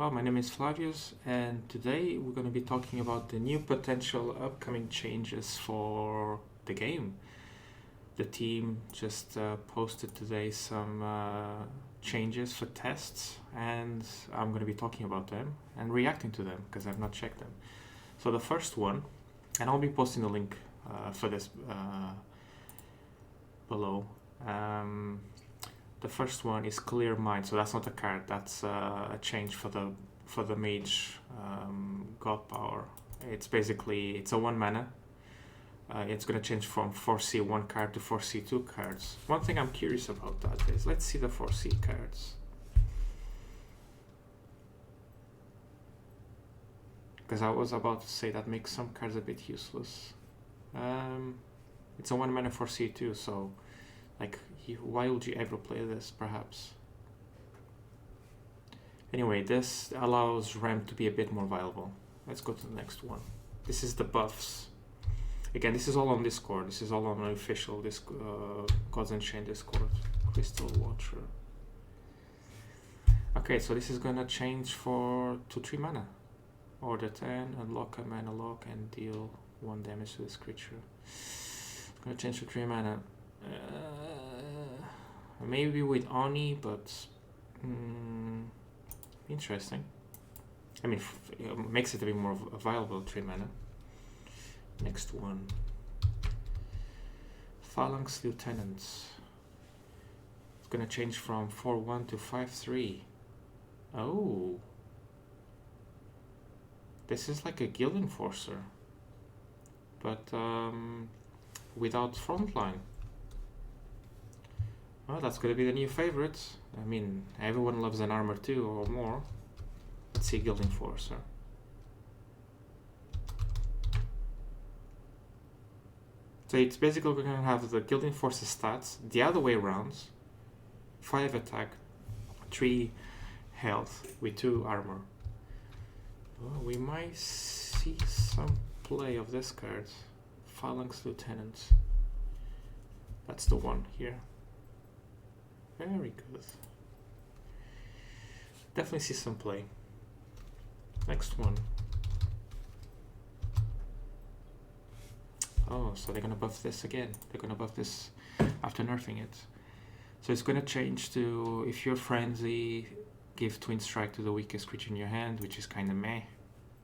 Well, my name is Flavius, and today we're going to be talking about the new potential upcoming changes for the game. The team just posted today some changes for tests, and I'm going to be talking about them and reacting to them because I've not checked them. So the first one, and I'll be posting the link for this below. The first one is Clear Mind, so that's not a card, that's a change for the mage god power. It's a 1 mana. It's going to change from 4C 1 card to 4C 2 cards. One thing I'm curious about that is, let's see the 4C cards. Because I was about to say that makes some cards a bit useless. It's a 1 mana 4C 2, so like, why would you ever play this, perhaps? Anyway, this allows Ram to be a bit more viable. Let's go to the next one. This is the buffs. Again, this is all on Discord. This is all on an official Gods Unchained Discord. Crystal Watcher. Okay, so this is gonna change for 2-3 mana. Order 10, unlock a mana lock, and deal 1 damage to this creature. It's gonna change to 3 mana. Maybe with Oni, but interesting. I mean, it makes it a bit more viable, 3 mana. Next one. Phalanx Lieutenants. It's gonna change from 4-1 to 5-3. Oh. This is like a Guild Enforcer, but without frontline. Well, that's gonna be the new favorite. I mean, everyone loves an armor 2 or more. Let's see Guild Enforcer. So it's basically gonna have the Guild Enforcer stats the other way around. 5 attack, 3 health with 2 armor. Well, we might see some play of this card. Phalanx Lieutenant. That's the one here. Very good. Definitely see some play. Next one. Oh, so they're gonna buff this again. They're gonna buff this after nerfing it. So it's gonna change to, if you're frenzy, give Twin Strike to the weakest creature in your hand, which is kinda meh.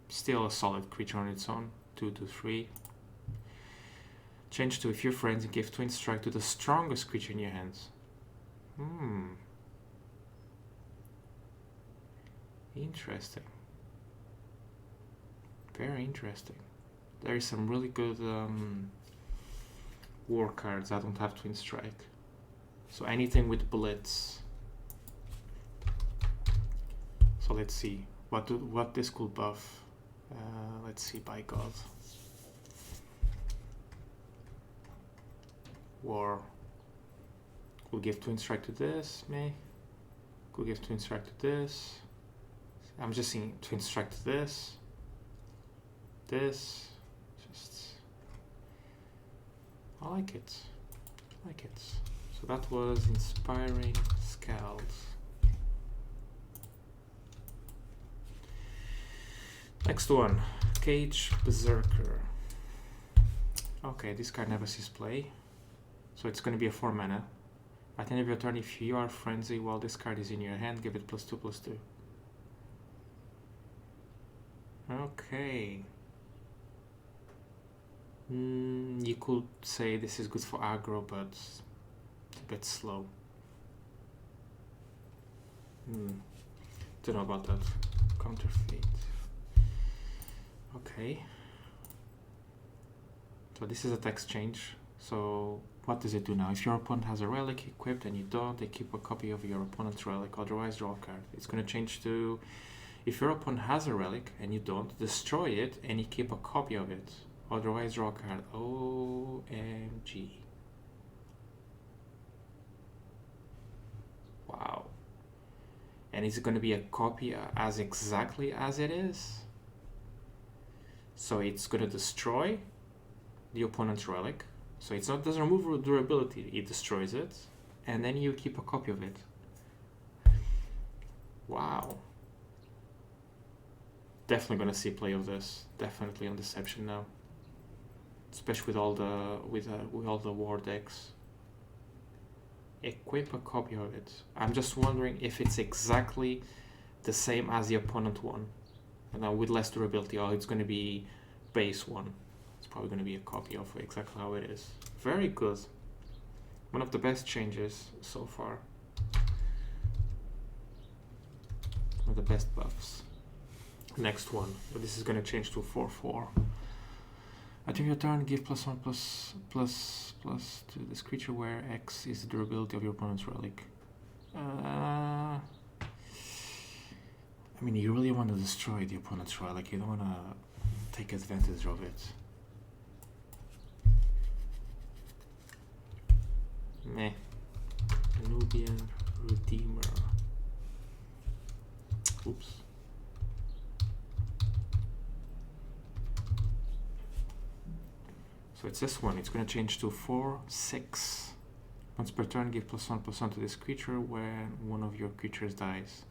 Still a solid creature on its own. 2 to 3. Change to, if you're frenzy, give Twin Strike to the strongest creature in your hands. Interesting. Very interesting. There is some really good war cards that don't have Twin Strike. So anything with Blitz. So let's see what this could buff. Let's see, by God. War. Could give Twin Strike to this, may. Could give Twin Strike to this. I'm just seeing Twin Strike to this. This. Just. I like it. I like it. So that was Inspiring Scalds. Next one. Cage Berserker. Okay, this card never sees play. So it's going to be a 4 mana. At the end of your turn, if you are frenzy while this card is in your hand, give it +2/+2. Okay. You could say this is good for aggro, but it's a bit slow. Don't know about that. Counterfeit. Okay. So this is a text change. So what does it do now? If your opponent has a relic equipped and you don't, they keep a copy of your opponent's relic, otherwise draw a card. It's going to change to, if your opponent has a relic and you don't, destroy it and you keep a copy of it, otherwise draw a card. OMG. Wow. And is it going to be a copy as exactly as it is? So it's going to destroy the opponent's relic. So it doesn't remove durability, it destroys it, and then you keep a copy of it. Wow. definitely gonna see play of this. Definitely on Deception now, especially with all the war decks. Equip a copy of it. I'm just wondering if it's exactly the same as the opponent one, and now with less durability, or it's going to be base one. It's probably going to be a copy of exactly how it is. Very good. One of the best changes so far. One of the best buffs. Next one. But this is going to change to 4/4. At your turn, give +1/++ to this creature where X is the durability of your opponent's relic. I mean, you really want to destroy the opponent's relic. You don't want to take advantage of it. Meh. Nubian Redeemer. Oops. So it's this one. It's going to change to 4/6. Once per turn, give +1/+1 to this creature when one of your creatures dies.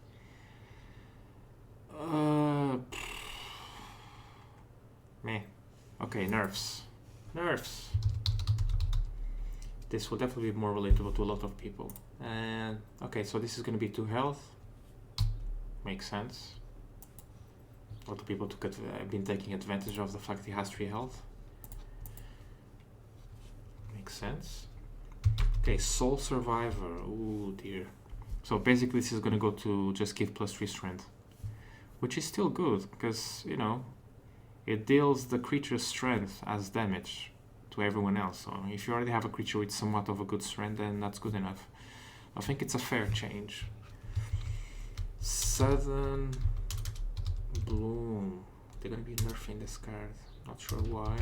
Meh. Okay, nerfs. Nerfs. This will definitely be more relatable to a lot of people. And okay, so this is going to be 2 health. Makes sense. A lot of people have been taking advantage of the fact that he has 3 health. Makes sense. Okay, Soul Survivor. Oh dear. So basically this is going to go to just give +3 strength, which is still good because, you know, it deals the creature's strength as damage to everyone else. So if you already have a creature with somewhat of a good strength, then that's good enough. I think it's a fair change. Southern Bloom. They're going to be nerfing this card. Not sure why.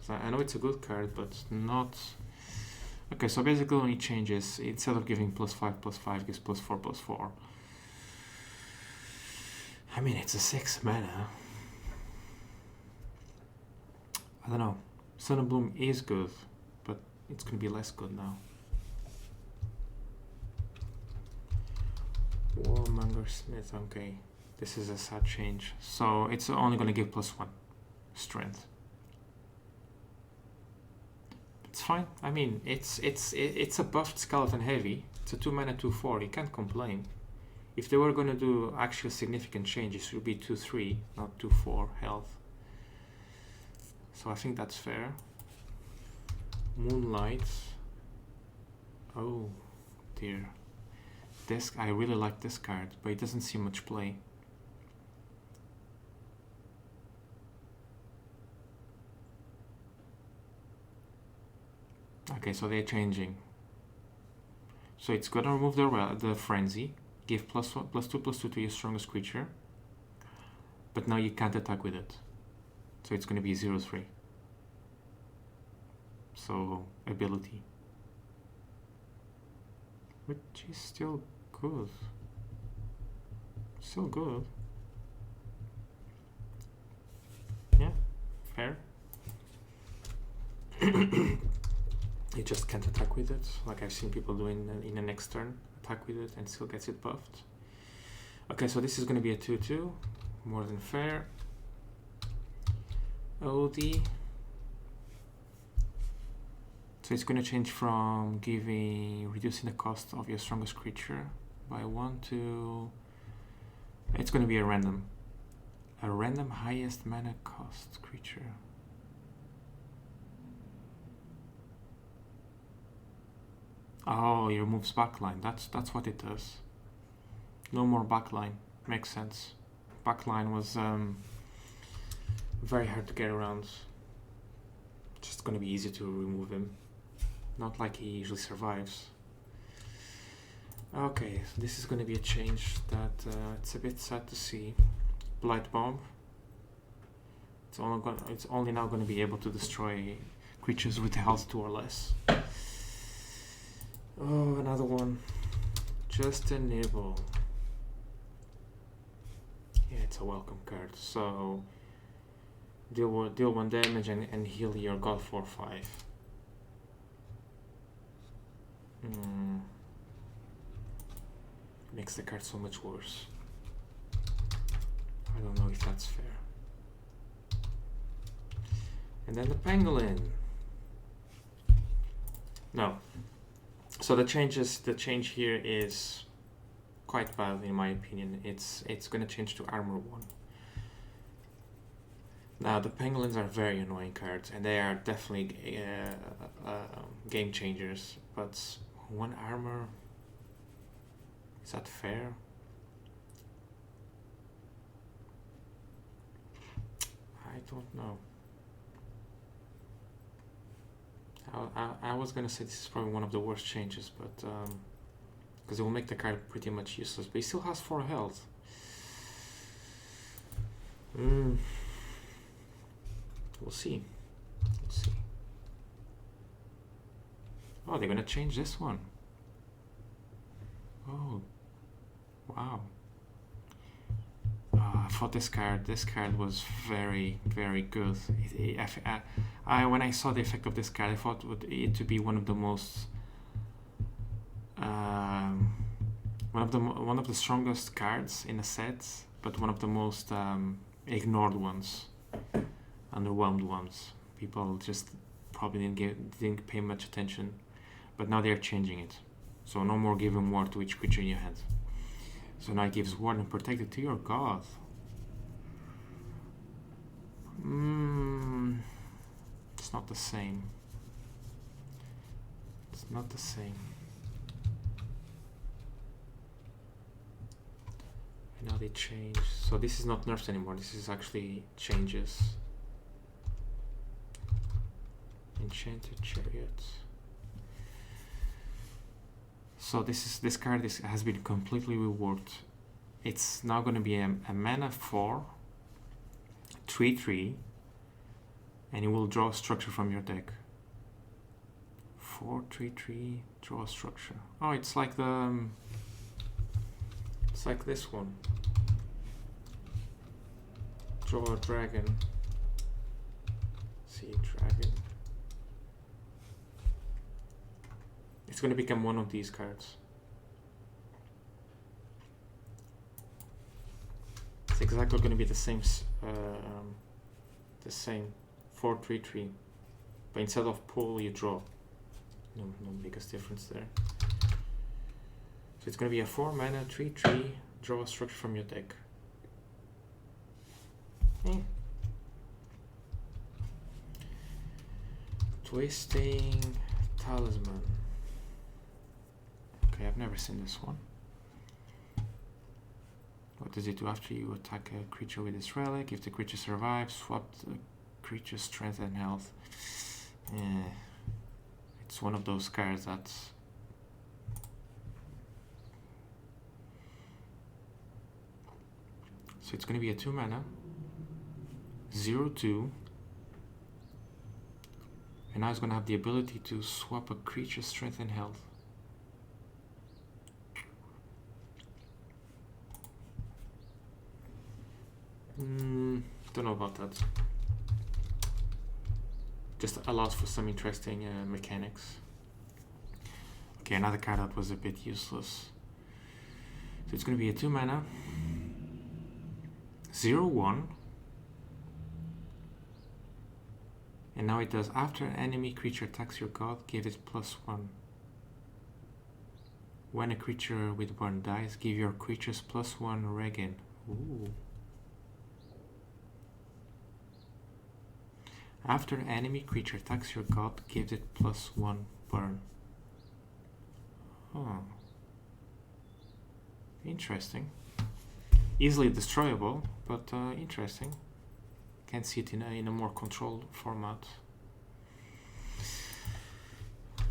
I know it's a good card, but not... Okay, so basically only changes, instead of giving +5/+5, gives +4/+4. I mean, it's a 6 mana. I don't know. Sun and Bloom is good, but it's going to be less good now. Warmonger Smith, okay. This is a sad change. So it's only going to give +1 strength. It's fine. I mean, it's a buffed skeleton heavy. It's a 2 mana 2/4. You can't complain. If they were going to do actual significant changes, it would be 2/3, not 2/4 health. So I think that's fair. Moonlight. Oh dear. This, I really like this card, but it doesn't see much play. Okay, so they're changing. So it's gonna remove the frenzy, give +2/+2 to your strongest creature, but now you can't attack with it. So it's gonna be 0/3. So ability, which is still good. Still good. Yeah, fair. You just can't attack with it, like I've seen people doing in the next turn. Attack with it and still gets it buffed. Okay, so this is going to be a 2/2, more than fair. OD. So it's going to change from reducing the cost of your strongest creature by 1 to... It's going to be a random highest mana cost creature. Oh, it removes backline. That's what it does. No more backline. Makes sense. Backline was very hard to get around. Just gonna be easy to remove him. Not like he usually survives. Okay, so this is gonna be a change that it's a bit sad to see. Blight Bomb. It's only now gonna be able to destroy creatures with health 2 or less. Oh, another one. Just a nibble. Yeah, it's a welcome card. So deal 1 damage and heal your god 4/5. Makes the card so much worse. I don't know if that's fair. And then the Pangolin. No. So the change here is quite valid in my opinion. It's gonna change to armor 1. Now the Pangolins are very annoying cards and they are definitely game changers, but 1 armor, is that fair? I don't know. I was gonna say this is probably one of the worst changes, but because it will make the card pretty much useless, but he still has 4 health. We'll see. We'll see. Oh, they're gonna change this one. Oh, wow. I thought this card was very, very good. When I saw the effect of this card, I thought it to be one of the most, one of the strongest cards in the set, but one of the most ignored ones, underwhelmed ones. People just probably didn't pay much attention, but now they're changing it. So no more giving ward to each creature in your hand. So now it gives ward and protected to your god. It's not the same. It's not the same. And now they change. So this is not nerfs anymore. This is actually changes. Enchanted Chariot. So this card has been completely reworked. It's now going to be a mana 4, 3/3, and you will draw a structure from your deck. 4, 3/3, draw a structure. Oh, it's like it's like this one. Draw a dragon. See a dragon. It's going to become one of these cards. It's exactly going to be the same 4/3/3, but instead of pull you draw. No biggest difference there. So it's going to be a 4 mana 3/3, draw a structure from your deck. Twisting Talisman. Okay, I've never seen this one. What does it do after you attack a creature with this relic? If the creature survives, swap the creature's strength and health. It's one of those cards that's... So it's going to be a 2 mana, 0/2, and now it's going to have the ability to swap a creature's strength and health. Don't know about that. Just allows for some interesting mechanics. Okay, another card that was a bit useless. So it's going to be a 2 mana, 0/1, and now it does after an enemy creature attacks your god, give it +1. When a creature with burn dies, give your creatures +1 regen. Ooh. After an enemy creature attacks your god, gives it +1 burn. Oh. Interesting. Easily destroyable, but interesting. Can see it in a more controlled format.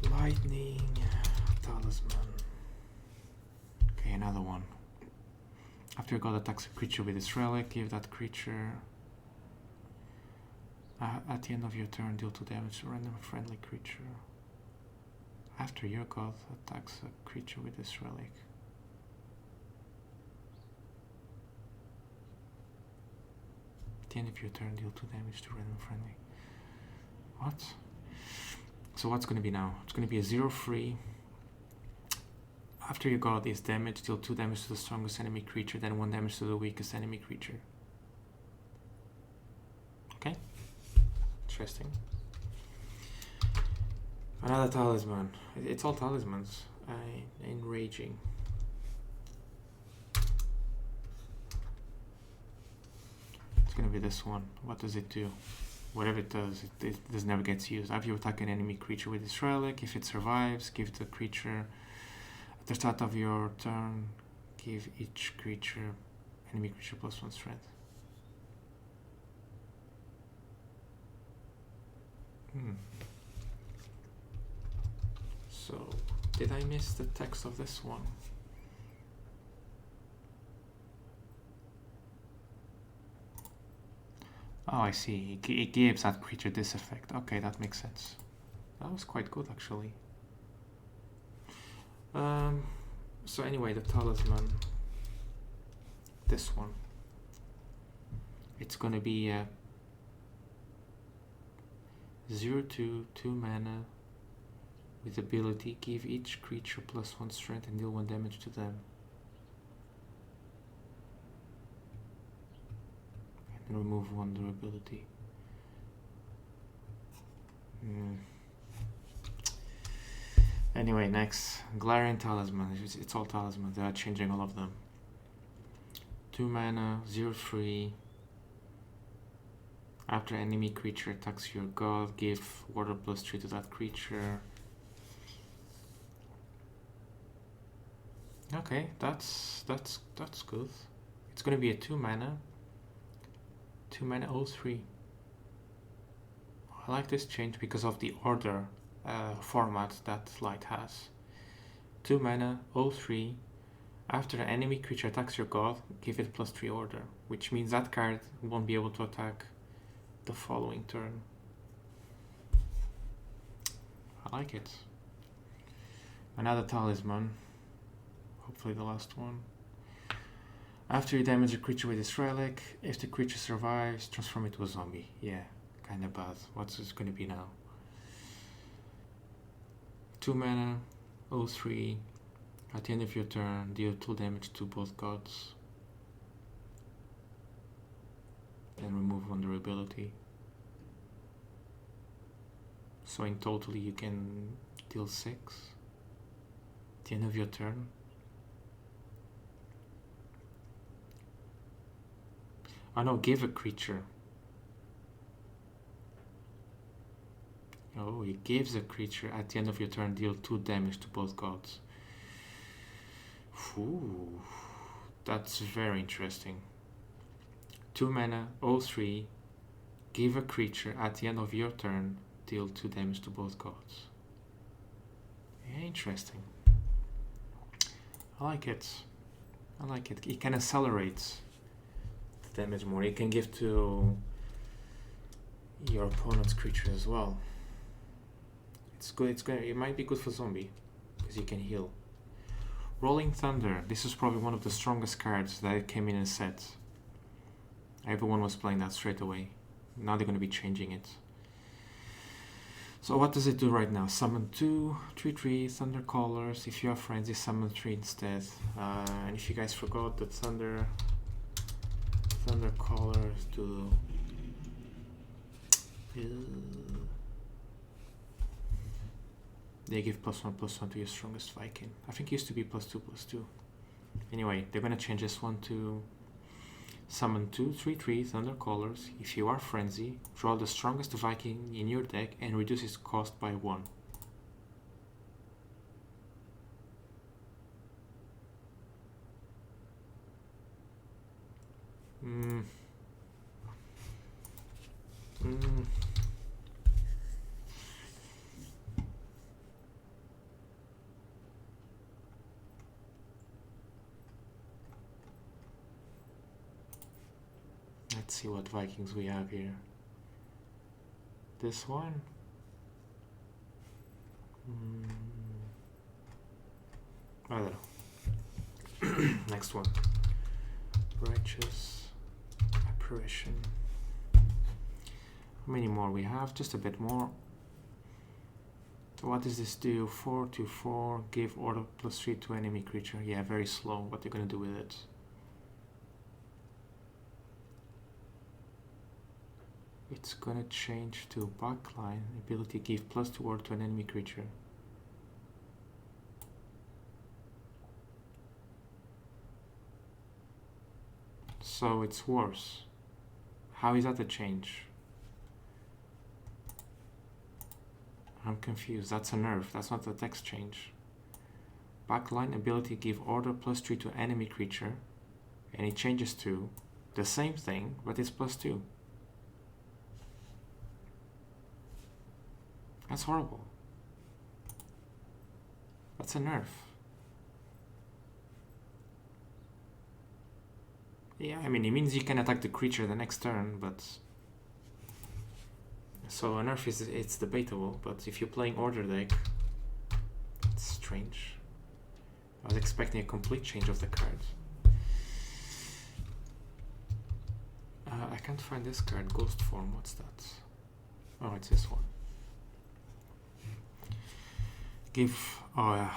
Lightning Talisman. Okay, another one. After your god attacks a creature with this relic, give that creature... at the end of your turn, deal 2 damage to a random friendly creature. After your god attacks a creature with this relic. At the end of your turn, deal 2 damage to a random friendly. What? So what's going to be now? It's going to be a 0/3. After your god is damaged, deal 2 damage to the strongest enemy creature, then 1 damage to the weakest enemy creature. Okay? Interesting. Another talisman. It's all talismans. Enraging. It's gonna be this one. What does it do? Whatever it does, it never gets used. After you attack an enemy creature with this relic, if it survives, give the creature at the start of your turn, give each enemy creature +1 strength. So, did I miss the text of this one? Oh, I see. It gives that creature this effect. Okay, that makes sense. That was quite good, actually. So anyway, the talisman. This one. It's gonna be a 0/2, 2 mana, with ability, give each creature +1 strength and deal 1 damage to them. And remove 1 durability. Anyway, next. Glaring Talisman. It's all talismans. They are changing all of them. 2 mana, 0/3. After enemy creature attacks your god, give water +3 to that creature. Okay, that's good. It's gonna be a 2 mana. 2 mana 0/3. I like this change because of the order format that Light has. 2 mana 0/3. After an enemy creature attacks your god, give it +3 order, which means that card won't be able to attack the following turn. I like it. Another talisman. Hopefully the last one. After you damage a creature with this relic, if the creature survives, transform it to a zombie. Yeah, kinda bad. What's it gonna be now? 2 mana, 0/3. At the end of your turn, deal 2 damage to both gods. Then remove 1 durability. So in total you can deal 6. At the end of your turn. Oh no, give a creature. Oh, it gives a creature at the end of your turn, deal 2 damage to both gods. Ooh, that's very interesting. 2 mana, 0/3, give a creature at the end of your turn, deal 2 damage to both gods. Interesting. I like it. I like it. It can accelerate the damage more. It can give to your opponent's creature as well. It's good. It might be good for zombie because you can heal. Rolling Thunder. This is probably one of the strongest cards that came in a set. Everyone was playing that straight away. Now they're going to be changing it. So what does it do right now? Summon 2, 3/3 Thunder Callers. If you have frenzy, summon 3 instead. And if you guys forgot that Thunder Callers do they give +1/+1 to your strongest Viking. I think it used to be +2/+2. Anyway, they're gonna change this one to summon 2 3/3 Thunder Callers. If you are frenzy, draw the strongest Viking in your deck and reduce its cost by 1. Let's see what Vikings we have here. This one. I don't know. Next one. Righteous Apparition. How many more we have? Just a bit more. So what does this do? 4/4. Give order +3 to enemy creature. Yeah, very slow. What they're gonna do with it? it's gonna change to backline. Ability give +2 order to an enemy creature. So it's worse. How is that a change? I'm confused. That's a nerf. That's not a text change. Backline ability give order +3 to enemy creature, and it changes to the same thing, but it's +2. That's horrible. That's a nerf. Yeah, I mean, it means you can attack the creature the next turn, but... So a nerf it's debatable, but if you're playing order deck, it's strange. I was expecting a complete change of the cards. I can't find this card, Ghost Form, what's that? Oh, it's this one. Give, I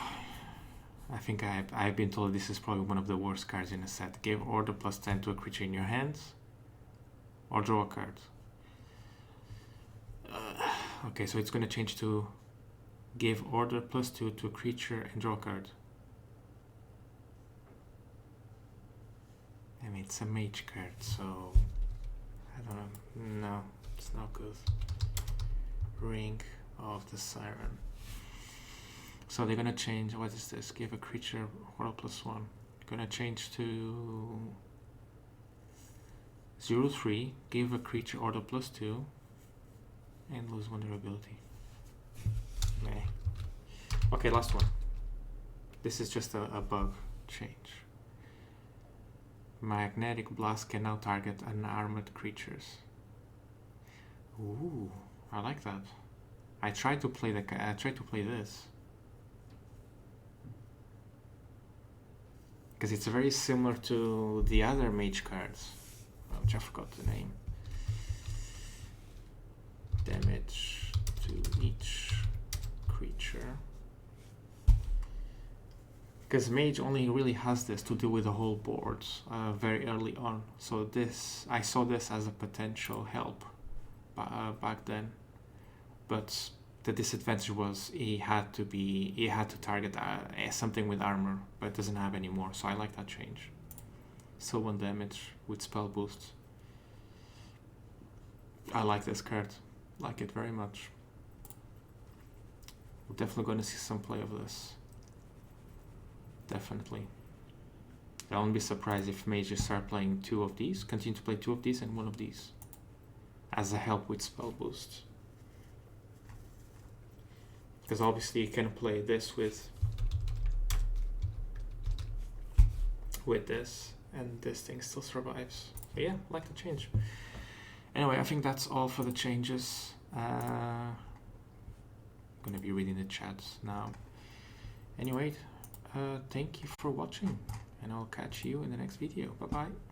think I've been told this is probably one of the worst cards in the set. Give order +10 to a creature in your hands, or draw a card. Okay, so it's going to change to give order +2 to a creature and draw a card. I mean, it's a mage card, so I don't know. No, it's not good. Ring of the Siren. So they're gonna change. What is this? Give a creature order +1. Gonna change to 0/3. Give a creature order +2, and lose vulnerability. Meh. Okay, last one. This is just a bug change. Magnetic blast can now target unarmored creatures. Ooh, I like that. I tried to play this because it's very similar to the other mage cards, which I forgot the name. Damage to each creature. Because mage only really has this to do with the whole board very early on. So this, I saw this as a potential help back then. But the disadvantage was he had to target something with armor, but it doesn't have anymore. So I like that change. Still 1 damage with spell boost. I like this card. Like it very much. We're definitely going to see some play of this. Definitely. I won't be surprised if mages start playing 2 of these, continue to play 2 of these and 1 of these as a help with spell boost. Because obviously you can play this with this, and this thing still survives. But yeah, I like the change. Anyway, I think that's all for the changes. I'm gonna be reading the chats now. Anyway, thank you for watching, and I'll catch you in the next video. Bye bye.